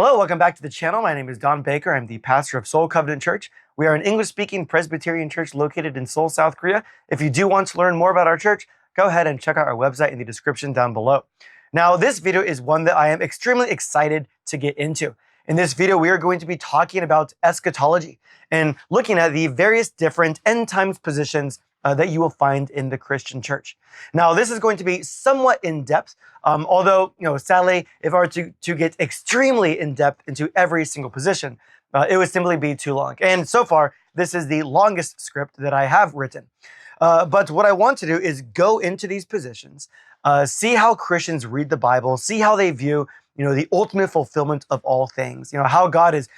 Hello, welcome back to the channel. My name is Don Baker. I'm the pastor of Seoul Covenant Church. We are an English-speaking Presbyterian church located in Seoul, South Korea. If you do want to learn more about our church, go ahead and check out our website in the description down below. Now, this video is one that I am extremely excited to get into. In this video, we are going to be talking about eschatology and looking at the various different end times positions that you will find in the Christian church. Now, this is going to be somewhat in-depth, although, sadly, if I were to get extremely in-depth into every single position, it would simply be too long. And so far, this is the longest script that I have written. But what I want to do is go into these positions, see how Christians read the Bible, see how they view the ultimate fulfillment of all things, how God is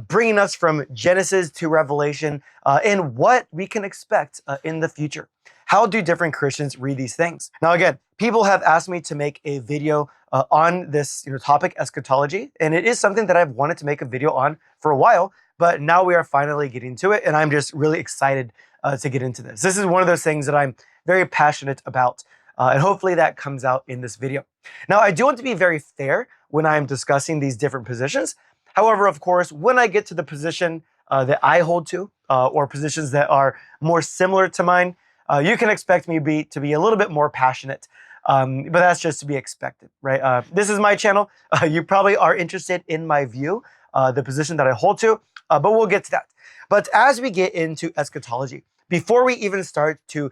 bringing us from Genesis to Revelation, and what we can expect in the future. How do different Christians read these things? Now, again, people have asked me to make a video on this topic, eschatology, and it is something that I've wanted to make a video on for a while, but now we are finally getting to it, and I'm just really excited to get into this. This is one of those things that I'm very passionate about, and hopefully that comes out in this video. Now, I do want to be very fair when I'm discussing these different positions. However, of course, when I get to the position that I hold to, or positions that are more similar to mine, you can expect me to be a little bit more passionate, but that's just to be expected, right? This is my channel. You probably are interested in my view, the position that I hold to, but we'll get to that. But as we get into eschatology, before we even start to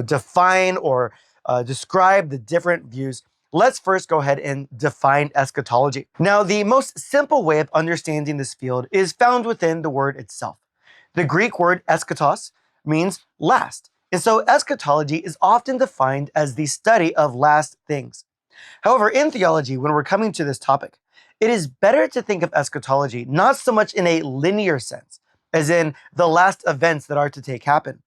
define or describe the different views, let's first go ahead and define eschatology. Now, the most simple way of understanding this field is found within the word itself. The Greek word eschatos means last. And so eschatology is often defined as the study of last things. However, in theology, when we're coming to this topic, it is better to think of eschatology not so much in a linear sense, as in the last events that are to take happen,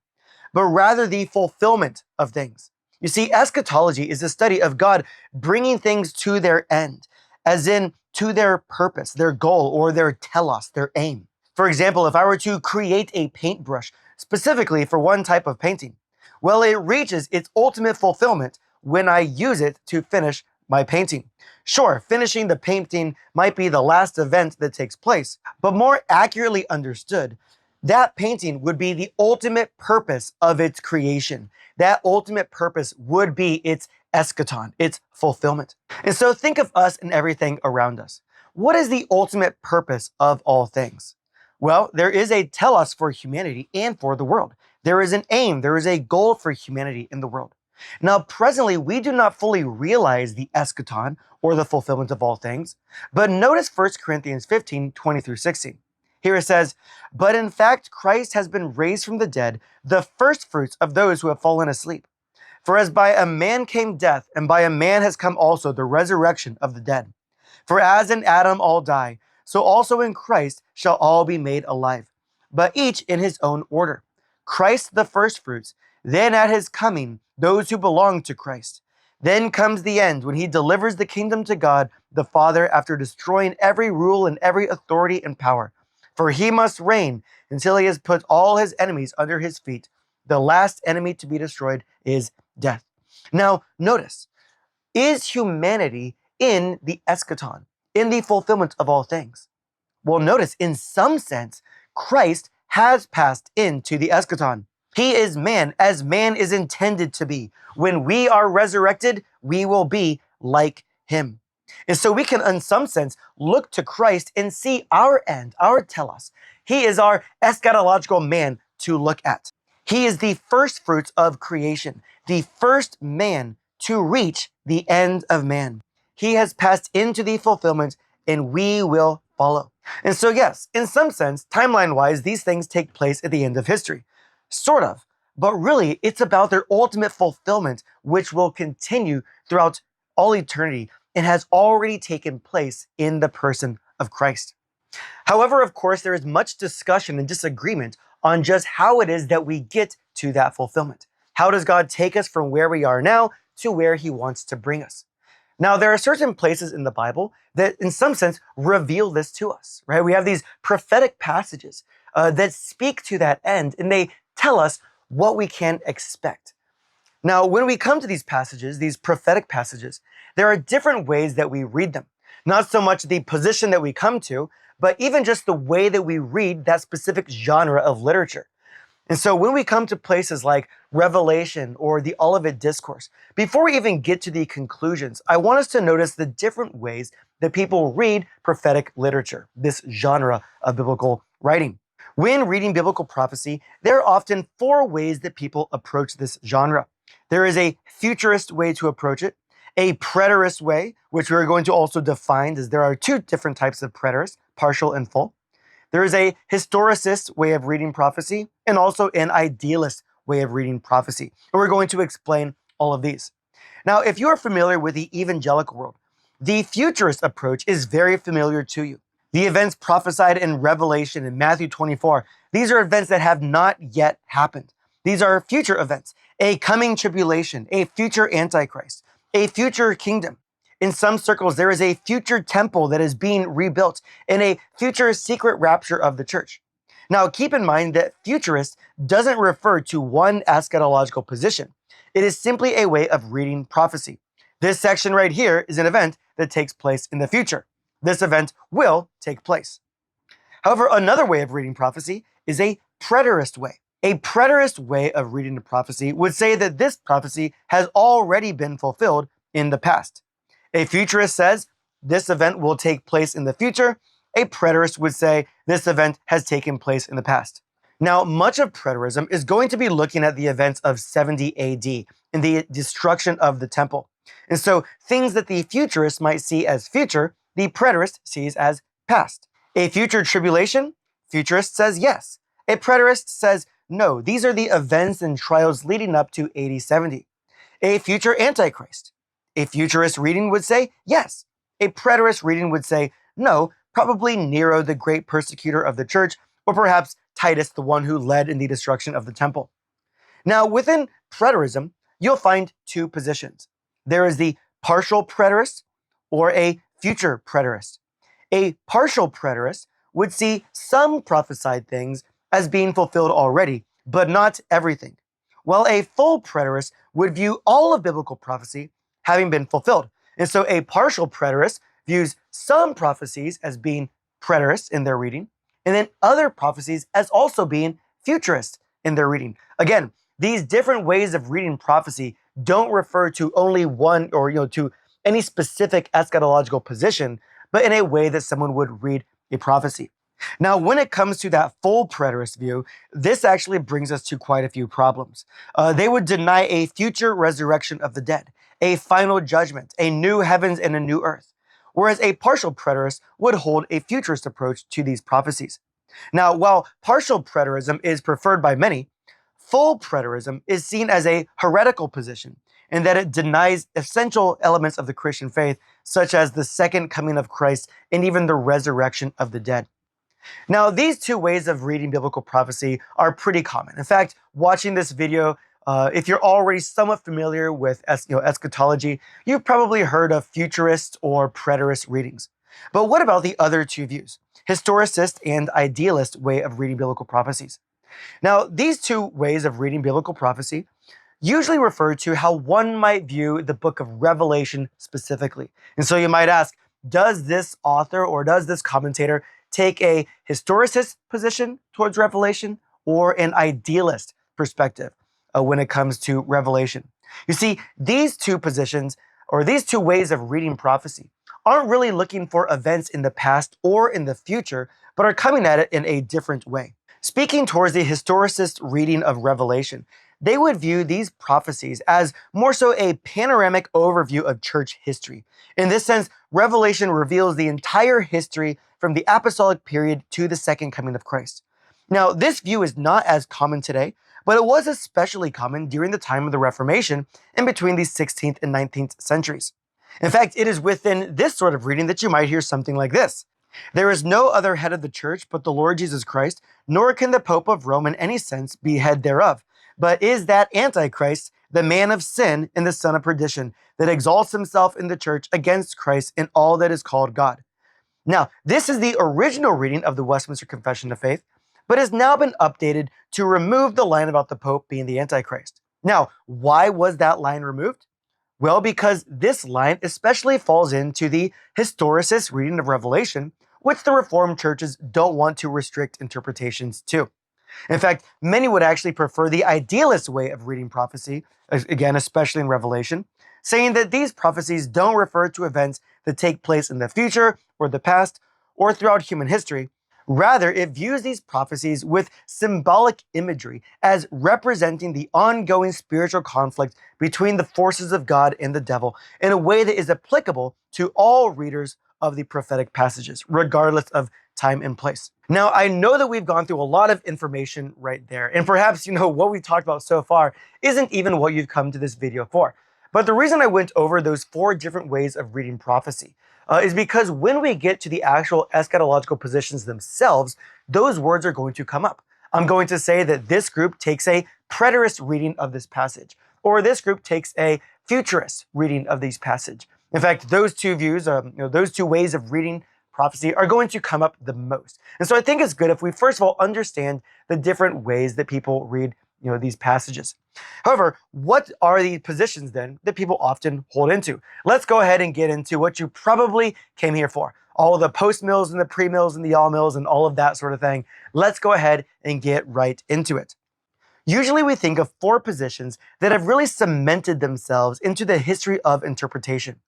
but rather the fulfillment of things. You see, eschatology is the study of God bringing things to their end, as in to their purpose, their goal, or their telos, their aim. For example, if I were to create a paintbrush specifically for one type of painting, well, it reaches its ultimate fulfillment when I use it to finish my painting. Sure, finishing the painting might be the last event that takes place, but more accurately understood, that painting would be the ultimate purpose of its creation. That ultimate purpose would be its eschaton, its fulfillment. And so think of us and everything around us. What is the ultimate purpose of all things? Well, there is a telos for humanity and for the world. There is an aim, there is a goal for humanity in the world. Now, presently, we do not fully realize the eschaton, or the fulfillment of all things, but notice 1 Corinthians 15, 20 through 16. Here it says, "But in fact, Christ has been raised from the dead, the firstfruits of those who have fallen asleep. For as by a man came death, and by a man has come also the resurrection of the dead. For as in Adam all die, so also in Christ shall all be made alive, but each in his own order. Christ the firstfruits, then at his coming, those who belong to Christ. Then comes the end, when he delivers the kingdom to God the Father after destroying every rule and every authority and power. For he must reign until he has put all his enemies under his feet. The last enemy to be destroyed is death." Now, notice, is humanity in the eschaton, in the fulfillment of all things? Well, notice, in some sense, Christ has passed into the eschaton. He is man, as man is intended to be. When we are resurrected, we will be like him. And so we can, in some sense, look to Christ and see our end, our telos. He is our eschatological man to look at. He is the first fruits of creation, the first man to reach the end of man. He has passed into the fulfillment, and we will follow. And so, yes, in some sense, timeline-wise, these things take place at the end of history. Sort of. But really, it's about their ultimate fulfillment, which will continue throughout all eternity and has already taken place in the person of Christ. However, of course, there is much discussion and disagreement on just how it is that we get to that fulfillment. How does God take us from where we are now to where he wants to bring us? Now, there are certain places in the Bible that, in some sense, reveal this to us, right? We have these prophetic passages that speak to that end, and they tell us what we can expect. Now, when we come to these passages, these prophetic passages, there are different ways that we read them. Not so much the position that we come to, but even just the way that we read that specific genre of literature. And so when we come to places like Revelation or the Olivet Discourse, before we even get to the conclusions, I want us to notice the different ways that people read prophetic literature, this genre of biblical writing. When reading biblical prophecy, there are often four ways that people approach this genre. There is a futurist way to approach it, a preterist way, which we're going to also define as there are two different types of preterists, partial and full. There is a historicist way of reading prophecy and also an idealist way of reading prophecy. And we're going to explain all of these. Now, if you are familiar with the evangelical world, the futurist approach is very familiar to you. The events prophesied in Revelation and Matthew 24, these are events that have not yet happened. These are future events, a coming tribulation, a future antichrist, a future kingdom. In some circles, there is a future temple that is being rebuilt and a future secret rapture of the church. Now, keep in mind that futurist doesn't refer to one eschatological position. It is simply a way of reading prophecy. This section right here is an event that takes place in the future. This event will take place. However, another way of reading prophecy is a preterist way. A preterist way of reading the prophecy would say that this prophecy has already been fulfilled in the past. A futurist says this event will take place in the future. A preterist would say this event has taken place in the past. Now, much of preterism is going to be looking at the events of 70 AD and the destruction of the temple. And so things that the futurist might see as future, the preterist sees as past. A future tribulation, futurist says yes. A preterist says no, these are the events and trials leading up to AD 70. A future antichrist. A futurist reading would say yes. A preterist reading would say no, probably Nero, the great persecutor of the church, or perhaps Titus, the one who led in the destruction of the temple. Now, within preterism, you'll find two positions. There is the partial preterist or a future preterist. A partial preterist would see some prophesied things as being fulfilled already, but not everything, while a full preterist would view all of biblical prophecy having been fulfilled. And so a partial preterist views some prophecies as being preterist in their reading, and then other prophecies as also being futurist in their reading. Again, these different ways of reading prophecy don't refer to only one or to any specific eschatological position, but in a way that someone would read a prophecy. Now, when it comes to that full preterist view, this actually brings us to quite a few problems. They would deny a future resurrection of the dead, a final judgment, a new heavens and a new earth, whereas a partial preterist would hold a futurist approach to these prophecies. Now, while partial preterism is preferred by many, full preterism is seen as a heretical position in that it denies essential elements of the Christian faith, such as the second coming of Christ and even the resurrection of the dead. Now, these two ways of reading biblical prophecy are pretty common. In fact, watching this video, if you're already somewhat familiar with eschatology, you've probably heard of futurist or preterist readings. But what about the other two views, historicist and idealist way of reading biblical prophecies? Now, these two ways of reading biblical prophecy usually refer to how one might view the book of Revelation specifically. And so you might ask, does this author or does this commentator take a historicist position towards Revelation or an idealist perspective when it comes to Revelation? You see, these two positions or these two ways of reading prophecy aren't really looking for events in the past or in the future, but are coming at it in a different way. Speaking towards the historicist reading of Revelation, they would view these prophecies as more so a panoramic overview of church history. In this sense, Revelation reveals the entire history from the apostolic period to the second coming of Christ. Now, this view is not as common today, but it was especially common during the time of the Reformation and between the 16th and 19th centuries. In fact, it is within this sort of reading that you might hear something like this. There is no other head of the church but the Lord Jesus Christ, nor can the Pope of Rome in any sense be head thereof, but is that Antichrist, the man of sin and the son of perdition, that exalts himself in the church against Christ and all that is called God. Now, this is the original reading of the Westminster Confession of Faith, but has now been updated to remove the line about the Pope being the Antichrist. Now, why was that line removed? Well, because this line especially falls into the historicist reading of Revelation, which the Reformed churches don't want to restrict interpretations to. In fact, many would actually prefer the idealist way of reading prophecy, again, especially in Revelation, saying that these prophecies don't refer to events that take place in the future or the past or throughout human history. Rather, it views these prophecies with symbolic imagery as representing the ongoing spiritual conflict between the forces of God and the devil in a way that is applicable to all readers of the prophetic passages, regardless of time and place. Now, I know that we've gone through a lot of information right there, and perhaps, what we've talked about so far isn't even what you've come to this video for. But the reason I went over those 4 different ways of reading prophecy is because when we get to the actual eschatological positions themselves, those words are going to come up. I'm going to say that this group takes a preterist reading of this passage, or this group takes a futurist reading of this passage. In fact, those two views, those 2 ways of reading prophecy are going to come up the most. And so I think it's good if we first of all understand the different ways that people read these passages. However, what are the positions then that people often hold into? Let's go ahead and get into what you probably came here for. All the post-mills and the pre-mills and the all-mills and all of that sort of thing. Let's go ahead and get right into it. Usually we think of 4 positions that have really cemented themselves into the history of interpretation.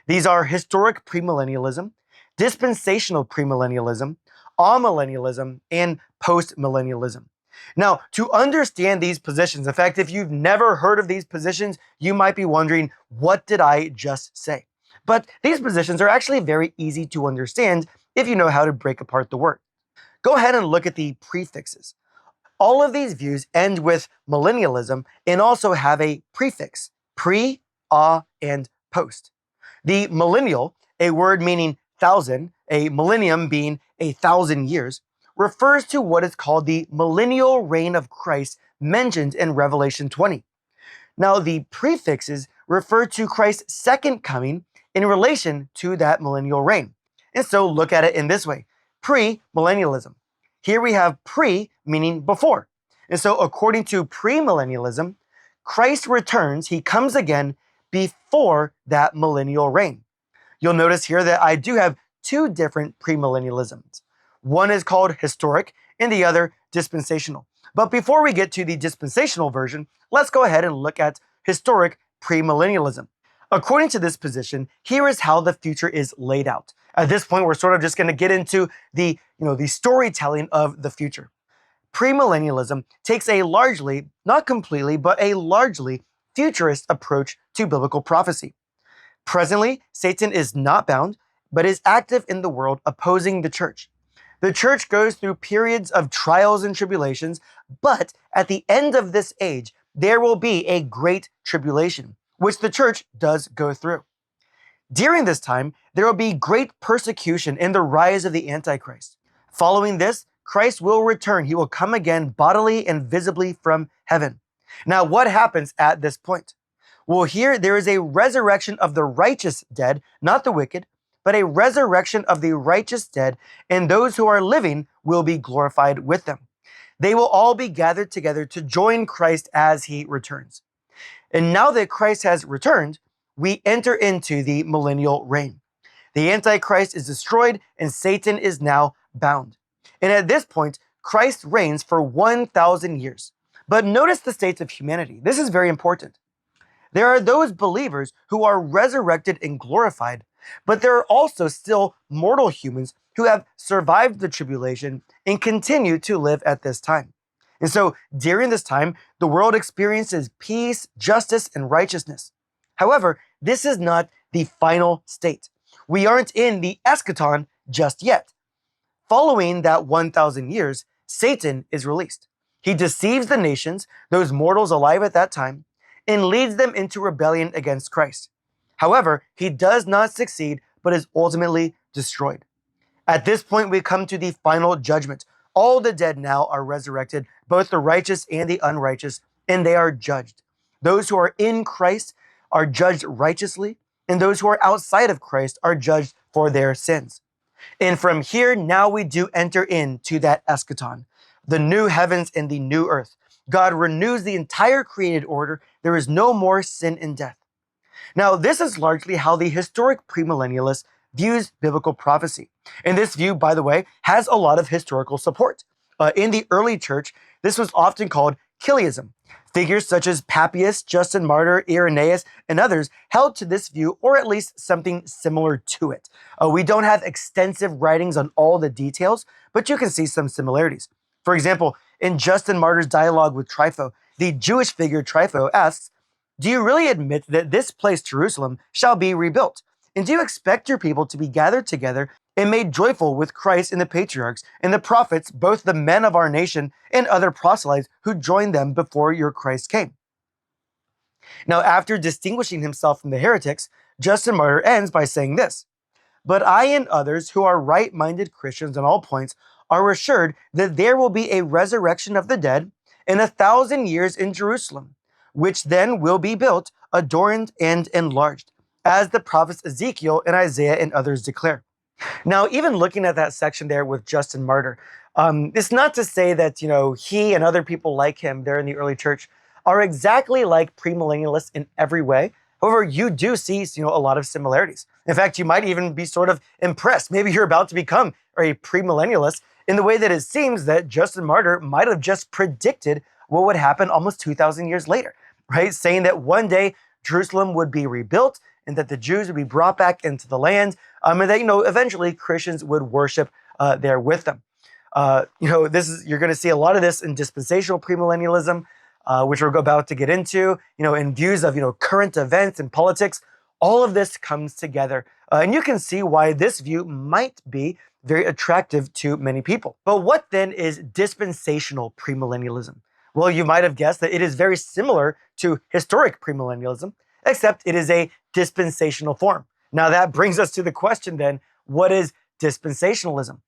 These are historic premillennialism, dispensational premillennialism, amillennialism, and postmillennialism. Now, to understand these positions, in fact, if you've never heard of these positions, you might be wondering, what did I just say? But these positions are actually very easy to understand if you know how to break apart the word. Go ahead and look at the prefixes. All of these views end with millennialism and also have a prefix, pre, and post. The millennial, a word meaning 1,000, a millennium being 1,000 years, refers to what is called the millennial reign of Christ mentioned in Revelation 20. Now, the prefixes refer to Christ's second coming in relation to that millennial reign. And so look at it in this way, premillennialism. Here we have pre meaning before. And so according to premillennialism, Christ returns, he comes again before that millennial reign. You'll notice here that I do have 2 different premillennialisms. One is called historic and the other dispensational. But before we get to the dispensational version, let's go ahead and look at historic premillennialism. According to this position, here is how the future is laid out. At this point, we're sort of just going to get into the storytelling of the future. Premillennialism takes a largely, not completely, but a largely futurist approach to biblical prophecy. Presently, Satan is not bound, but is active in the world opposing the church. The church goes through periods of trials and tribulations, but at the end of this age, there will be a great tribulation, which the church does go through. During this time, there will be great persecution and the rise of the Antichrist. Following this, Christ will return. He will come again bodily and visibly from heaven. Now, what happens at this point? Well, here there is a resurrection of the righteous dead, not the wicked, but a resurrection of the righteous dead, and those who are living will be glorified with them. They will all be gathered together to join Christ as he returns. And now that Christ has returned, we enter into the millennial reign. The Antichrist is destroyed and Satan is now bound. And at this point, Christ reigns for 1,000 years. But notice the states of humanity. This is very important. There are those believers who are resurrected and glorified, but there are also still mortal humans who have survived the tribulation and continue to live at this time. And so during this time, the world experiences peace, justice, and righteousness. However, this is not the final state. We aren't in the eschaton just yet. Following that 1,000 years, Satan is released. He deceives the nations, those mortals alive at that time, and leads them into rebellion against Christ. However, he does not succeed, but is ultimately destroyed. At this point, we come to the final judgment. All the dead now are resurrected, both the righteous and the unrighteous, and they are judged. Those who are in Christ are judged righteously, and those who are outside of Christ are judged for their sins. And from here, now we do enter into that eschaton, the new heavens and the new earth. God renews the entire created order. There is no more sin and death. Now, this is largely how the historic premillennialist views biblical prophecy. And this view, by the way, has a lot of historical support. In the early church, this was often called Chiliasm. Figures such as Papias, Justin Martyr, Irenaeus, and others held to this view, or at least something similar to it. We don't have extensive writings on all the details, but you can see some similarities. For example, in Justin Martyr's dialogue with Trypho, the Jewish figure Trypho asks, "Do you really admit that this place, Jerusalem, shall be rebuilt? And do you expect your people to be gathered together and made joyful with Christ and the patriarchs and the prophets, both the men of our nation and other proselytes who joined them before your Christ came?" Now, after distinguishing himself from the heretics, Justin Martyr ends by saying this, "But I and others who are right-minded Christians on all points are assured that there will be a resurrection of the dead in 1,000 years in Jerusalem, which then will be built, adorned, and enlarged, as the prophets Ezekiel and Isaiah and others declare." Now, even looking at that section there with Justin Martyr, it's not to say that, he and other people like him there in the early church are exactly like premillennialists in every way. However, you do see, a lot of similarities. In fact, you might even be sort of impressed. Maybe you're about to become a premillennialist in the way that it seems that Justin Martyr might have just predicted what would happen almost 2,000 years later, right? Saying that one day Jerusalem would be rebuilt and that the Jews would be brought back into the land, and that, eventually Christians would worship there with them. You're going to see a lot of this in dispensational premillennialism, which we're about to get into, in views of, current events and politics. All of this comes together, and you can see why this view might be very attractive to many people. But what then is dispensational premillennialism? Well, you might have guessed that it is very similar to historic premillennialism, except it is a dispensational form. Now that brings us to the question then, what is dispensationalism?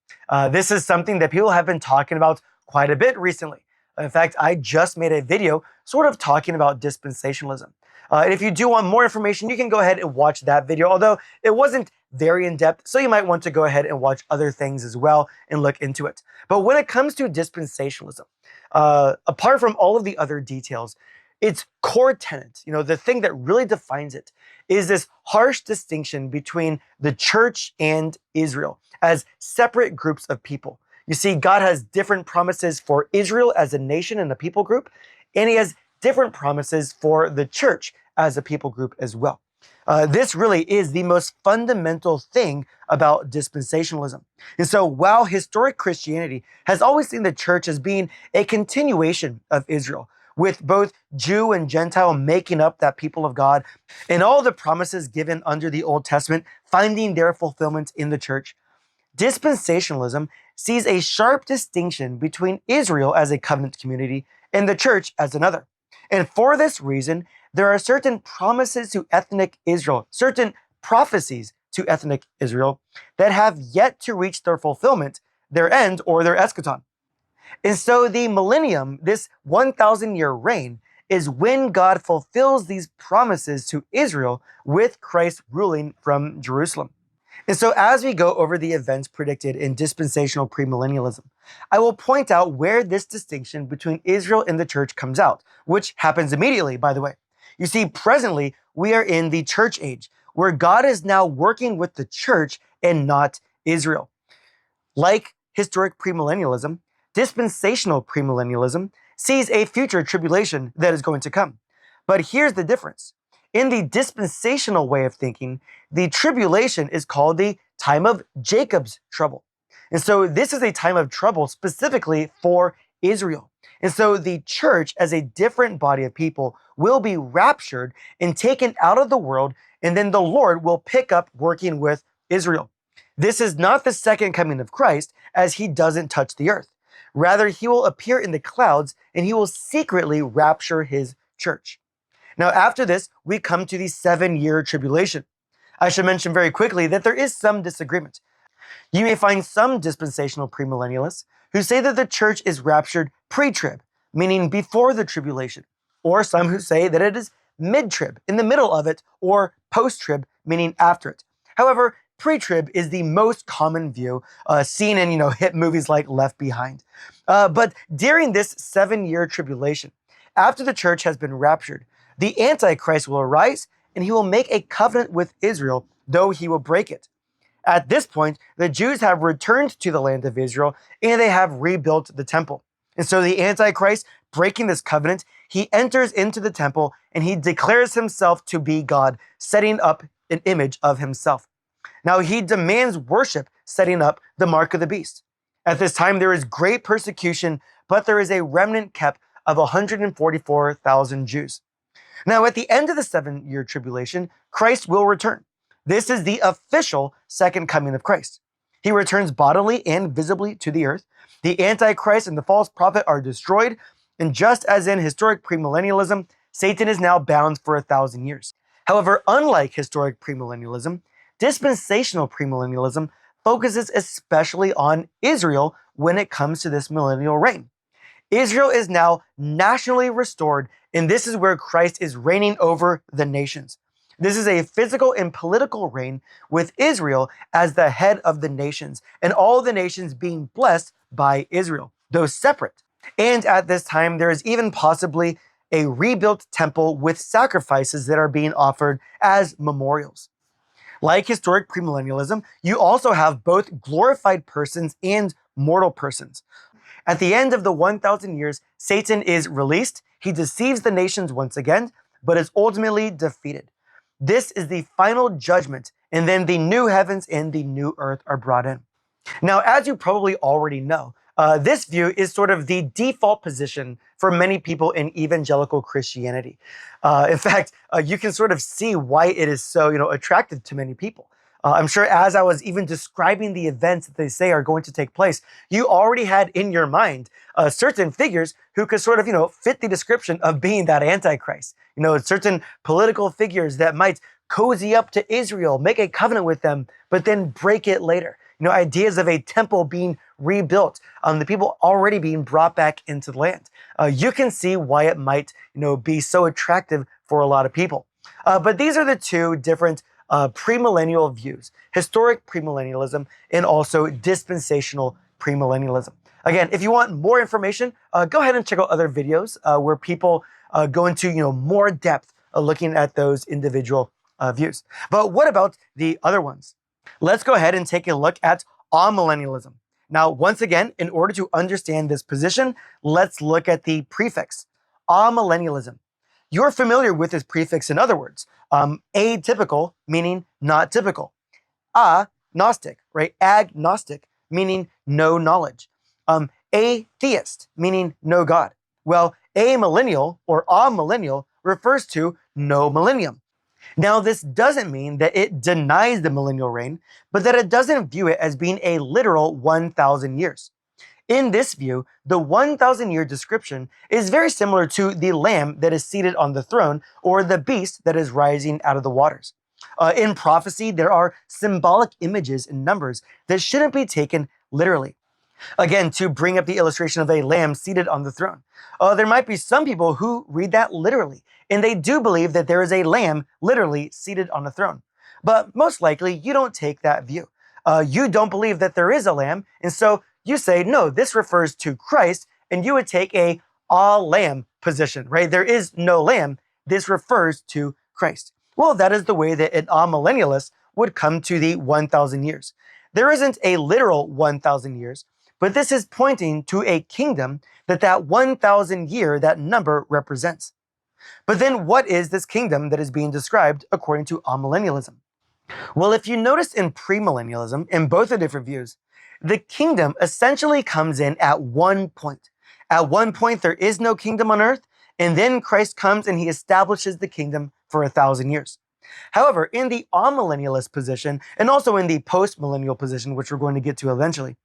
This is something that people have been talking about quite a bit recently. In fact, I just made a video sort of talking about dispensationalism. And if you do want more information, you can go ahead and watch that video, although it wasn't very in-depth, so you might want to go ahead and watch other things as well and look into it. But when it comes to dispensationalism, apart from all of the other details, its core tenet, the thing that really defines it, is this harsh distinction between the church and Israel as separate groups of people. You see, God has different promises for Israel as a nation and a people group, and he has different promises for the church as a people group as well. This really is the most fundamental thing about dispensationalism. And so while historic Christianity has always seen the church as being a continuation of Israel, with both Jew and Gentile making up that people of God, and all the promises given under the Old Testament finding their fulfillment in the church, dispensationalism sees a sharp distinction between Israel as a covenant community and the church as another. And for this reason, there are certain promises to ethnic Israel, certain prophecies to ethnic Israel that have yet to reach their fulfillment, their end, or their eschaton. And so the millennium, this 1,000-year reign, is when God fulfills these promises to Israel with Christ ruling from Jerusalem. And so as we go over the events predicted in dispensational premillennialism, I will point out where this distinction between Israel and the church comes out, which happens immediately, by the way. You see, presently, we are in the church age, where God is now working with the church and not Israel. Like historic premillennialism, dispensational premillennialism sees a future tribulation that is going to come. But here's the difference. In the dispensational way of thinking, the tribulation is called the time of Jacob's trouble. And so this is a time of trouble specifically for Israel. And so the church, as a different body of people, will be raptured and taken out of the world, and then the Lord will pick up working with Israel. This is not the second coming of Christ, as he doesn't touch the earth. Rather, he will appear in the clouds, and he will secretly rapture his church. Now, after this, we come to the 7-year tribulation. I should mention very quickly that there is some disagreement. You may find some dispensational premillennialists who say that the church is raptured pre-trib, meaning before the tribulation, or some who say that it is mid-trib, in the middle of it, or post-trib, meaning after it. However, pre-trib is the most common view seen in hit movies like Left Behind. But during this 7-year tribulation, after the church has been raptured, the Antichrist will arise and he will make a covenant with Israel, though he will break it. At this point, the Jews have returned to the land of Israel and they have rebuilt the temple. And so the Antichrist, breaking this covenant, he enters into the temple and he declares himself to be God, setting up an image of himself. Now he demands worship, setting up the mark of the beast. At this time, there is great persecution, but there is a remnant kept of 144,000 Jews. Now, at the end of the 7-year tribulation, Christ will return. This is the official second coming of Christ. He returns bodily and visibly to the earth. The Antichrist and the false prophet are destroyed. And just as in historic premillennialism, Satan is now bound for 1,000 years. However, unlike historic premillennialism, dispensational premillennialism focuses especially on Israel when it comes to this millennial reign. Israel is now nationally restored, and this is where Christ is reigning over the nations. This is a physical and political reign with Israel as the head of the nations, and all the nations being blessed by Israel, though separate. And at this time, there is even possibly a rebuilt temple with sacrifices that are being offered as memorials. Like historic premillennialism, you also have both glorified persons and mortal persons. At the end of the 1,000 years, Satan is released. He deceives the nations once again, but is ultimately defeated. This is the final judgment, and then the new heavens and the new earth are brought in. Now, as you probably already know, this view is sort of the default position for many people in evangelical Christianity. In fact, you can sort of see why it is so, attractive to many people. I'm sure as I was even describing the events that they say are going to take place, you already had in your mind certain figures who could sort of, fit the description of being that Antichrist. Certain political figures that might cozy up to Israel, make a covenant with them, but then break it later. Ideas of a temple being rebuilt, the people already being brought back into the land. You can see why it might, be so attractive for a lot of people. But these are the two different premillennial views: historic premillennialism and also dispensational premillennialism. Again, if you want more information, go ahead and check out other videos where people go into more depth looking at those individual views. But what about the other ones? Let's go ahead and take a look at Amillennialism. Now, once again, in order to understand this position, let's look at the prefix, Amillennialism. You're familiar with this prefix in other words. Atypical, meaning not typical. Agnostic, right? Agnostic, meaning no knowledge. Atheist, meaning no God. Well, amillennial or amillennial refers to no millennium. Now, this doesn't mean that it denies the millennial reign, but that it doesn't view it as being a literal 1,000 years. In this view, the 1,000-year description is very similar to the lamb that is seated on the throne or the beast that is rising out of the waters. In prophecy, there are symbolic images and numbers that shouldn't be taken literally. Again, to bring up the illustration of a lamb seated on the throne, there might be some people who read that literally, and they do believe that there is a lamb literally seated on a throne. But most likely, you don't take that view. You don't believe that there is a lamb, and so you say, no, this refers to Christ, and you would take a lamb position, right? There is no lamb. This refers to Christ. Well, that is the way that an amillennialist would come to the 1,000 years. There isn't a literal 1,000 years, but this is pointing to a kingdom that 1,000 year, that number represents. But then what is this kingdom that is being described according to amillennialism? Well, if you notice in premillennialism, in both the different views, the kingdom essentially comes in at one point. At one point, there is no kingdom on earth, and then Christ comes and he establishes the kingdom for 1,000 years. However, in the amillennialist position, and also in the postmillennial position, which we're going to get to eventually,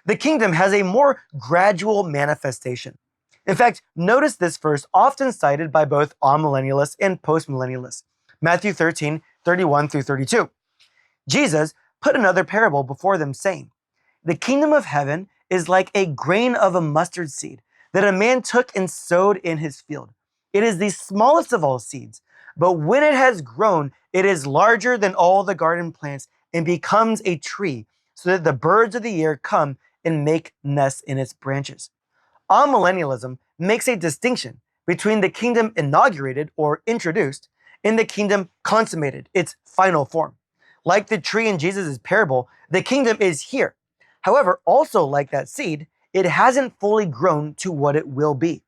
the kingdom has a more gradual manifestation. In fact, notice this verse often cited by both amillennialists and postmillennialists. Matthew 13:31 through 32. Jesus put another parable before them, saying, "The kingdom of heaven is like a grain of a mustard seed that a man took and sowed in his field. It is the smallest of all seeds, but when it has grown, it is larger than all the garden plants and becomes a tree, so that the birds of the air come and make nests in its branches." Amillennialism makes a distinction between the kingdom inaugurated or introduced in the kingdom consummated, its final form. Like the tree in Jesus' parable, the kingdom is here. However, also like that seed, it hasn't fully grown to what it will be.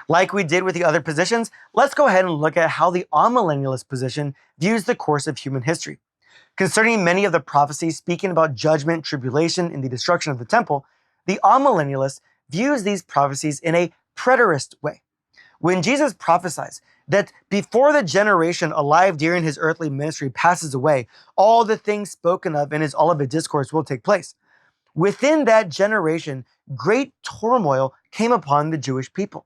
Like we did with the other positions, let's go ahead and look at how the amillennialist position views the course of human history. Concerning many of the prophecies speaking about judgment, tribulation, and the destruction of the temple, the amillennialist views these prophecies in a preterist way. When Jesus prophesies that before the generation alive during his earthly ministry passes away, all the things spoken of in his Olivet Discourse will take place. Within that generation, great turmoil came upon the Jewish people.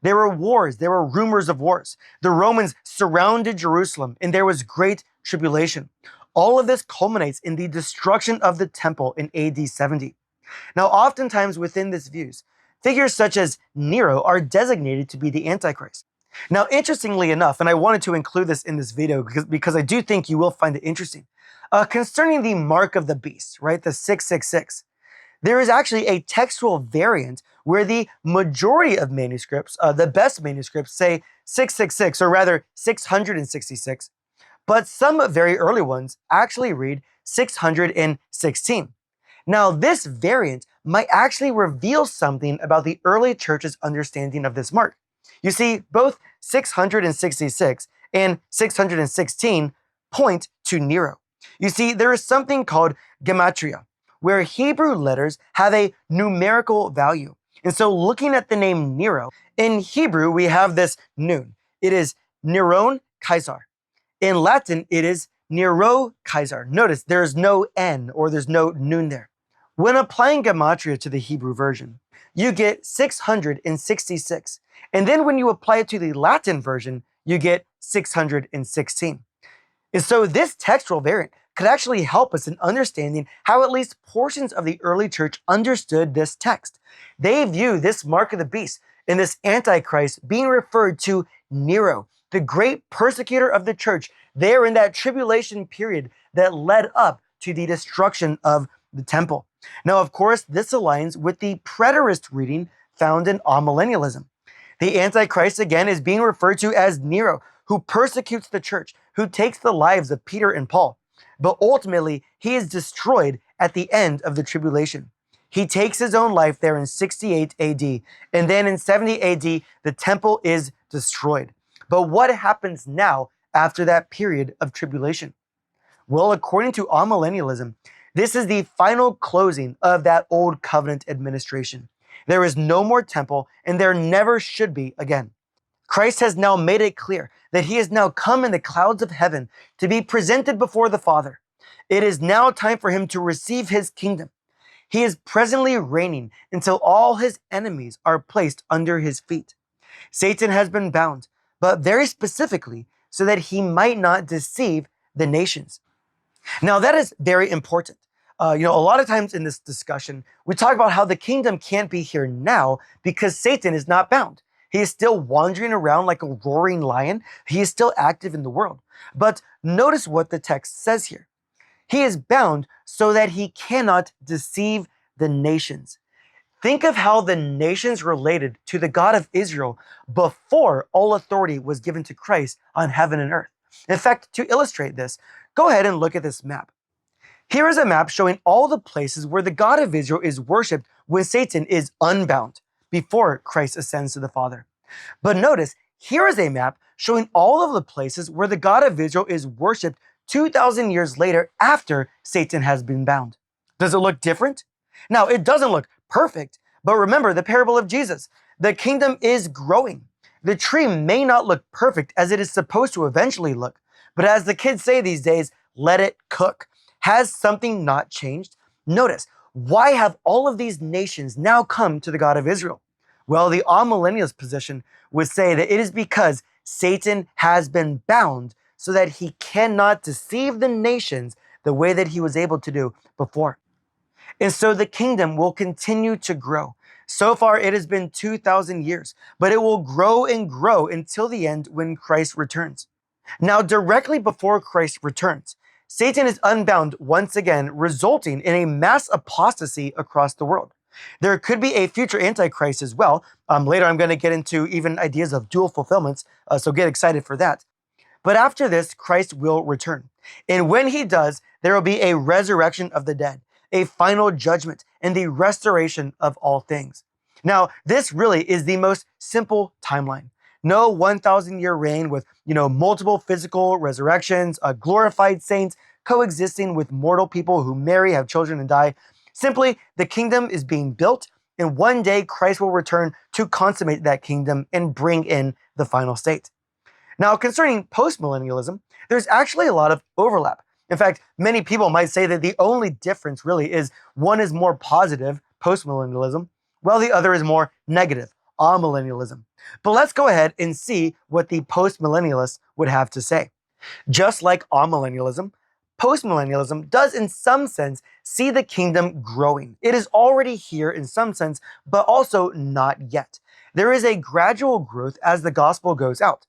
There were wars, there were rumors of wars. The Romans surrounded Jerusalem, and there was great tribulation. All of this culminates in the destruction of the temple in AD 70. Now, oftentimes within these views, figures such as Nero are designated to be the Antichrist. Now, interestingly enough, and I wanted to include this in this video because I do think you will find it interesting, concerning the mark of the beast, right, the 666, there is actually a textual variant where the majority of manuscripts, the best manuscripts, say 666, or rather 666, but some very early ones actually read 616. Now, this variant might actually reveal something about the early church's understanding of this mark. You see, both 666 and 616 point to Nero. You see, there is something called gematria, where Hebrew letters have a numerical value. And so looking at the name Nero, in Hebrew, we have this nun. It is Neron Caesar. In Latin, it is Nero Caesar. Notice there's no N or there's no nun there. When applying gematria to the Hebrew version, you get 666. And then when you apply it to the Latin version, you get 616. And so this textual variant could actually help us in understanding how at least portions of the early church understood this text. They view this mark of the beast and this Antichrist being referred to Nero, the great persecutor of the church, there in that tribulation period that led up to the destruction of the temple. Now, of course, this aligns with the preterist reading found in Amillennialism. The Antichrist, again, is being referred to as Nero, who persecutes the church, who takes the lives of Peter and Paul. But ultimately, he is destroyed at the end of the tribulation. He takes his own life there in 68 AD, and then in 70 AD, the temple is destroyed. But what happens now after that period of tribulation? Well, according to Amillennialism, this is the final closing of that old covenant administration. There is no more temple, and there never should be again. Christ has now made it clear that he has now come in the clouds of heaven to be presented before the Father. It is now time for him to receive his kingdom. He is presently reigning until all his enemies are placed under his feet. Satan has been bound, but very specifically so that he might not deceive the nations. Now, that is very important. A lot of times in this discussion, we talk about how the kingdom can't be here now because Satan is not bound. He is still wandering around like a roaring lion. He is still active in the world. But notice what the text says here. He is bound so that he cannot deceive the nations. Think of how the nations related to the God of Israel before all authority was given to Christ on heaven and earth. In fact, to illustrate this, go ahead and look at this map. Here is a map showing all the places where the God of Israel is worshipped when Satan is unbound before Christ ascends to the Father. But notice, here is a map showing all of the places where the God of Israel is worshipped 2,000 years later after Satan has been bound. Does it look different? Now, it doesn't look perfect, but remember the parable of Jesus. The kingdom is growing. The tree may not look perfect as it is supposed to eventually look, but as the kids say these days, let it cook. Has something not changed? Notice, why have all of these nations now come to the God of Israel? Well, the amillennialist position would say that it is because Satan has been bound so that he cannot deceive the nations the way that he was able to do before. And so the kingdom will continue to grow. So far, it has been 2,000 years, but it will grow and grow until the end when Christ returns. Now, directly before Christ returns, Satan is unbound once again, resulting in a mass apostasy across the world. There could be a future Antichrist as well. Later, I'm going to get into even ideas of dual fulfillments, so get excited for that. But after this, Christ will return. And when he does, there will be a resurrection of the dead, a final judgment, and the restoration of all things. Now, this really is the most simple timeline. No 1,000-year reign with, multiple physical resurrections, glorified saints coexisting with mortal people who marry, have children, and die. Simply, the kingdom is being built, and one day Christ will return to consummate that kingdom and bring in the final state. Now, concerning postmillennialism, there's actually a lot of overlap. In fact, many people might say that the only difference really is one is more positive, postmillennialism, while the other is more negative, amillennialism. But let's go ahead and see what the postmillennialists would have to say. Just like amillennialism, postmillennialism does in some sense see the kingdom growing. It is already here in some sense, but also not yet. There is a gradual growth as the gospel goes out.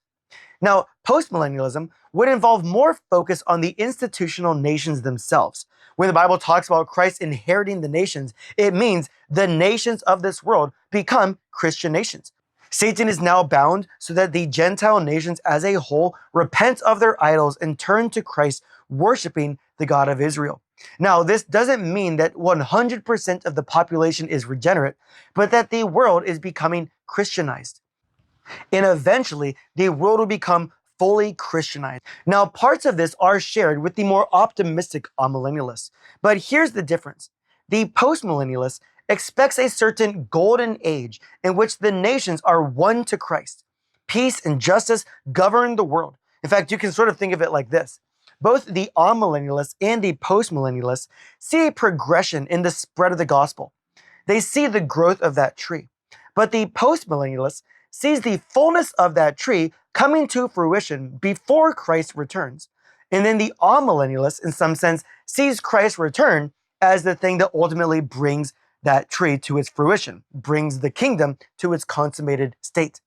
Now, postmillennialism would involve more focus on the institutional nations themselves. When the Bible talks about Christ inheriting the nations, it means the nations of this world become Christian nations. Satan is now bound so that the Gentile nations as a whole repent of their idols and turn to Christ, worshiping the God of Israel. Now, this doesn't mean that 100% of the population is regenerate, but that the world is becoming Christianized. And eventually, the world will become fully Christianized. Now, parts of this are shared with the more optimistic amillennialists. But here's the difference. The postmillennialist expects a certain golden age in which the nations are one to Christ. Peace and justice govern the world. In fact, you can sort of think of it like this. Both the amillennialists and the postmillennialists see a progression in the spread of the gospel. They see the growth of that tree. But the postmillennialist sees the fullness of that tree coming to fruition before Christ returns. And then the amillennialist, in some sense, sees Christ's return as the thing that ultimately brings that tree to its fruition, brings the kingdom to its consummated state.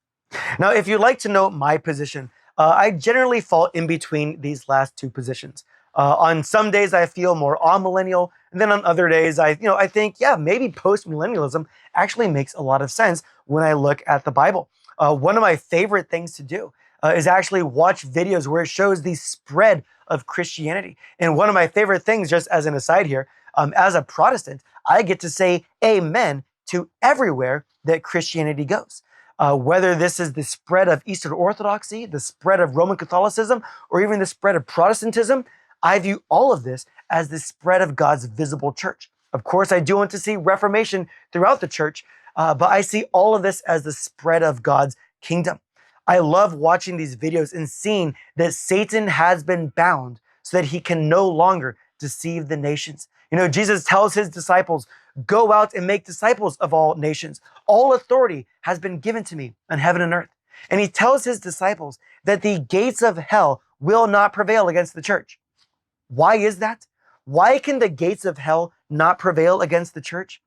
Now, if you'd like to know my position, I generally fall in between these last two positions. On some days, I feel more amillennial, and then on other days, I think, maybe postmillennialism actually makes a lot of sense when I look at the Bible. One of my favorite things to do is actually watch videos where it shows the spread of Christianity. And one of my favorite things, just as an aside here, as a Protestant, I get to say amen to everywhere that Christianity goes. Whether this is the spread of Eastern Orthodoxy, the spread of Roman Catholicism, or even the spread of Protestantism, I view all of this as the spread of God's visible church. Of course, I do want to see reformation throughout the church, but I see all of this as the spread of God's kingdom. I love watching these videos and seeing that Satan has been bound so that he can no longer deceive the nations. Jesus tells his disciples, go out and make disciples of all nations. All authority has been given to me on heaven and earth. And he tells his disciples that the gates of hell will not prevail against the church. Why is that? Why can the gates of hell not prevail against the church?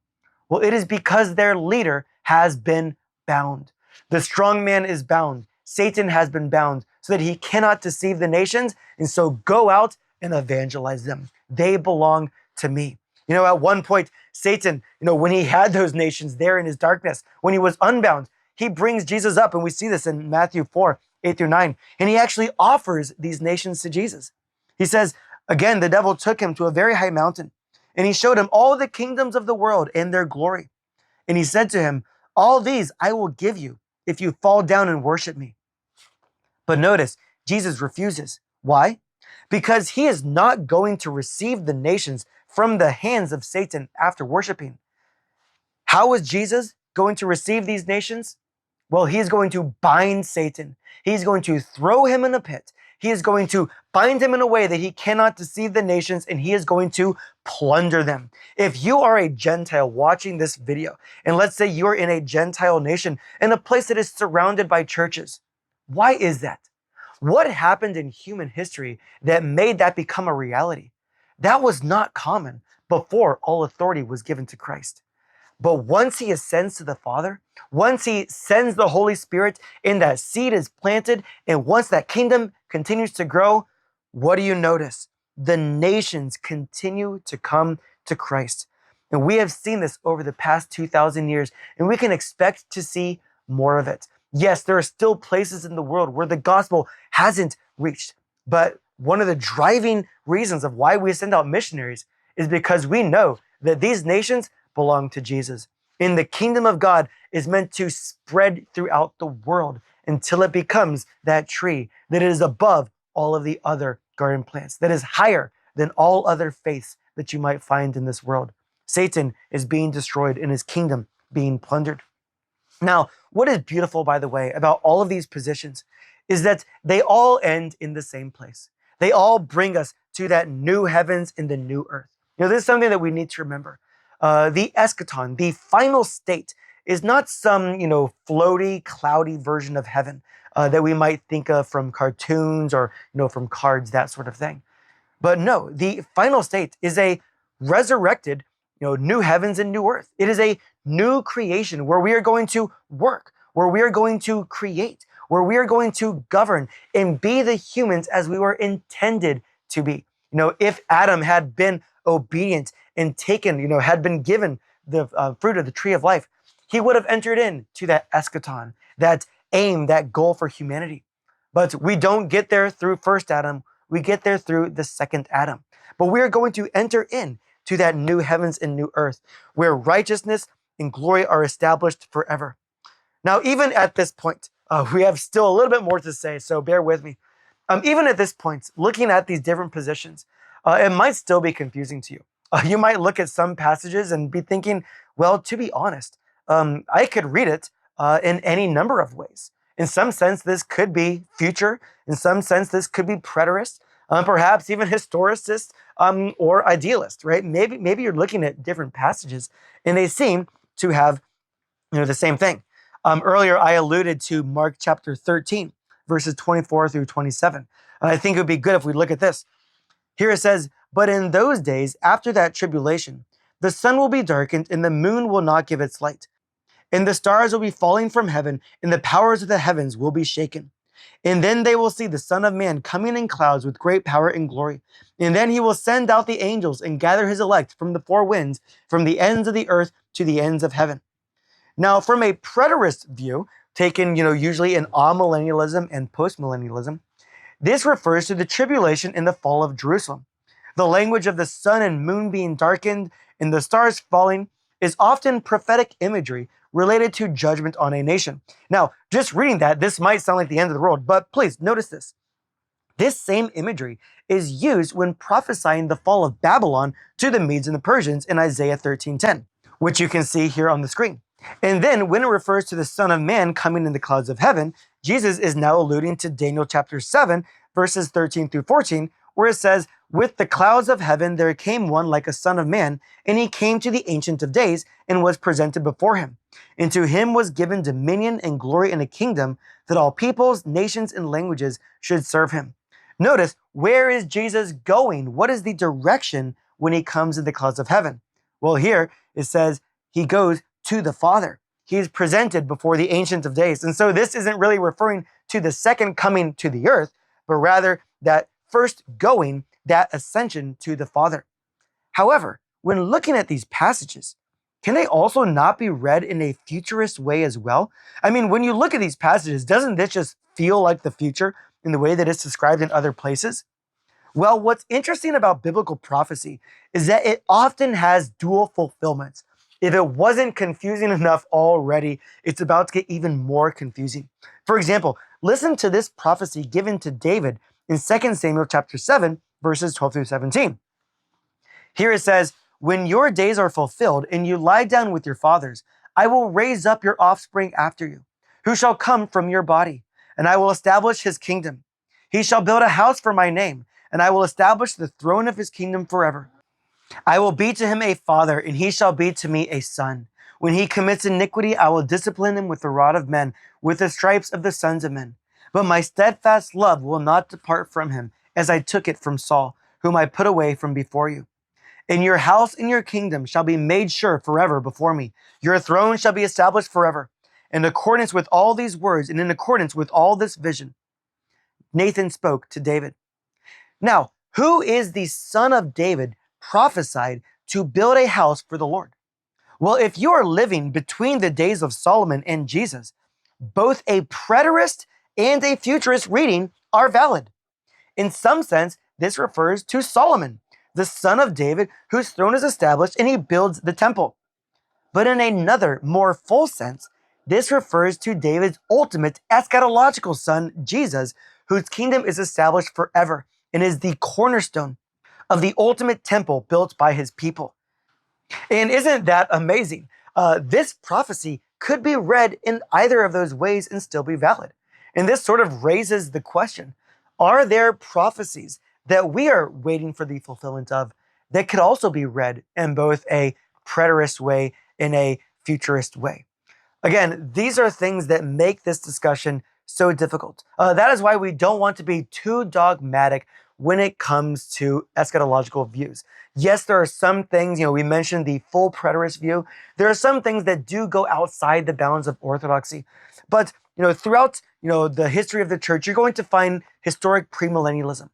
Well, it is because their leader has been bound. The strong man is bound. Satan has been bound so that he cannot deceive the nations. And so go out and evangelize them. They belong to me. At one point, Satan, when he had those nations there in his darkness, when he was unbound, he brings Jesus up. And we see this in Matthew 4, 8-9. And he actually offers these nations to Jesus. He says, again, the devil took him to a very high mountain, and he showed him all the kingdoms of the world and their glory. And he said to him, all these I will give you if you fall down and worship me. But notice, Jesus refuses. Why? Because he is not going to receive the nations from the hands of Satan after worshiping. How is Jesus going to receive these nations? Well, he is going to bind Satan. He's going to throw him in a pit. He is going to bind him in a way that he cannot deceive the nations, and he is going to plunder them. If you are a Gentile watching this video, and let's say you're in a Gentile nation, in a place that is surrounded by churches, why is that? What happened in human history that made that become a reality? That was not common before all authority was given to Christ. But once he ascends to the Father, once he sends the Holy Spirit and that seed is planted, and once that kingdom continues to grow, what do you notice? The nations continue to come to Christ. And we have seen this over the past 2,000 years, and we can expect to see more of it. Yes, there are still places in the world where the gospel hasn't reached. But one of the driving reasons of why we send out missionaries is because we know that these nations belong to Jesus. And the kingdom of God is meant to spread throughout the world until it becomes that tree that is above all of the other garden plants, that is higher than all other faiths that you might find in this world. Satan is being destroyed and his kingdom being plundered. Now, what is beautiful, by the way, about all of these positions is that they all end in the same place. They all bring us to that new heavens and the new earth. This is something that we need to remember. The eschaton, the final state, is not some, floaty, cloudy version of heaven that we might think of from cartoons or, from cards, that sort of thing. But no, the final state is a resurrected, new heavens and new earth. It is a new creation where we are going to work, where we are going to create, where we are going to govern and be the humans as we were intended to be. If Adam had been obedient and taken, had been given the fruit of the tree of life, he would have entered into that eschaton, that aim, that goal for humanity. But we don't get there through first Adam. We get there through the second Adam. But we are going to enter in to that new heavens and new earth where righteousness and glory are established forever. Now, even at this point, we have still a little bit more to say, so bear with me. Even at this point, looking at these different positions, it might still be confusing to you. You might look at some passages and be thinking, well, to be honest, I could read it in any number of ways. In some sense, this could be future. In some sense, this could be preterist, perhaps even historicist or idealist, right? Maybe you're looking at different passages and they seem to have the same thing. Earlier, I alluded to Mark chapter 13, verses 24 through 27. And I think it would be good if we look at this. Here it says, "But in those days, after that tribulation, the sun will be darkened and the moon will not give its light. And the stars will be falling from heaven and the powers of the heavens will be shaken. And then they will see the Son of Man coming in clouds with great power and glory. And then he will send out the angels and gather his elect from the four winds, from the ends of the earth to the ends of heaven." Now, from a preterist view, taken usually in Amillennialism and Postmillennialism, this refers to the tribulation and the fall of Jerusalem. The language of the sun and moon being darkened and the stars falling is often prophetic imagery related to judgment on a nation. Now, just reading that, this might sound like the end of the world, but please notice this. This same imagery is used when prophesying the fall of Babylon to the Medes and the Persians in Isaiah 13:10, which you can see here on the screen. And then when it refers to the Son of Man coming in the clouds of heaven, Jesus is now alluding to Daniel chapter 7, verses 13 through 14, where it says, "With the clouds of heaven there came one like a son of man, and he came to the Ancient of Days and was presented before him. And to him was given dominion and glory and a kingdom, that all peoples, nations, and languages should serve him." Notice, where is Jesus going? What is the direction when he comes in the clouds of heaven? Well, here it says he goes to the Father. He is presented before the Ancient of Days. And so this isn't really referring to the second coming to the earth, but rather that first going, that ascension to the Father. However, when looking at these passages, can they also not be read in a futurist way as well? I mean, when you look at these passages, doesn't this just feel like the future in the way that it's described in other places? Well, what's interesting about biblical prophecy is that it often has dual fulfillments. If it wasn't confusing enough already, it's about to get even more confusing. For example, listen to this prophecy given to David in 2 Samuel chapter 7, verses 12 through 17. Here it says, "When your days are fulfilled and you lie down with your fathers, I will raise up your offspring after you, who shall come from your body, and I will establish his kingdom. He shall build a house for my name, and I will establish the throne of his kingdom forever. I will be to him a father, and he shall be to me a son. When he commits iniquity, I will discipline him with the rod of men, with the stripes of the sons of men. But my steadfast love will not depart from him, as I took it from Saul, whom I put away from before you. And your house and your kingdom shall be made sure forever before me. Your throne shall be established forever." In accordance with all these words and in accordance with all this vision, Nathan spoke to David. Now, who is the son of David prophesied to build a house for the Lord? Well, if you are living between the days of Solomon and Jesus, both a preterist and a futurist reading are valid. In some sense, this refers to Solomon, the son of David, whose throne is established and he builds the temple. But in another, more full sense, this refers to David's ultimate eschatological son, Jesus, whose kingdom is established forever and is the cornerstone of the ultimate temple built by his people. And isn't that amazing? This prophecy could be read in either of those ways and still be valid. And this sort of raises the question, are there prophecies that we are waiting for the fulfillment of that could also be read in both a preterist way and a futurist way? Again, these are things that make this discussion so difficult. That is why we don't want to be too dogmatic when it comes to eschatological views. Yes, there are some things, we mentioned the full preterist view. There are some things that do go outside the bounds of orthodoxy. But, throughout, the history of the church, you're going to find historic premillennialism.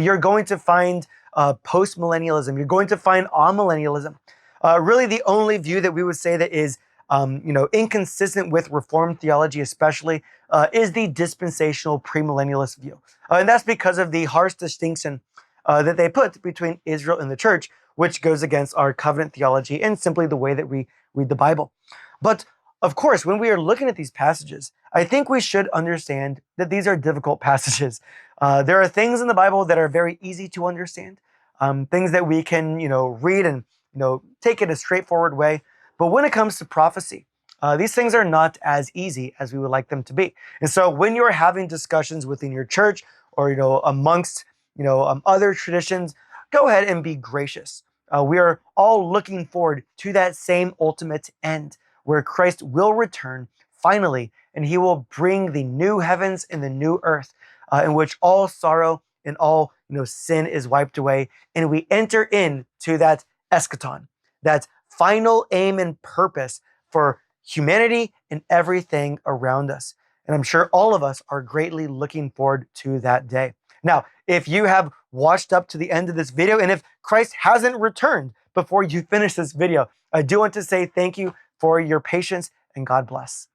You're going to find postmillennialism. You're going to find amillennialism. Really, the only view that we would say that is inconsistent with Reformed theology, especially, is the dispensational premillennialist view. And that's because of the harsh distinction that they put between Israel and the church, which goes against our covenant theology and simply the way that we read the Bible. But of course, when we are looking at these passages, I think we should understand that these are difficult passages. There are things in the Bible that are very easy to understand, things that we can, read and, take it a straightforward way. But when it comes to prophecy, these things are not as easy as we would like them to be. And so when you're having discussions within your church or, amongst, other traditions, go ahead and be gracious. We are all looking forward to that same ultimate end where Christ will return finally, and he will bring the new heavens and the new earth in which all sorrow and all, sin is wiped away. And we enter into that eschaton, that final aim and purpose for humanity and everything around us. And I'm sure all of us are greatly looking forward to that day. Now, if you have watched up to the end of this video, and if Christ hasn't returned before you finish this video, I do want to say thank you for your patience and God bless.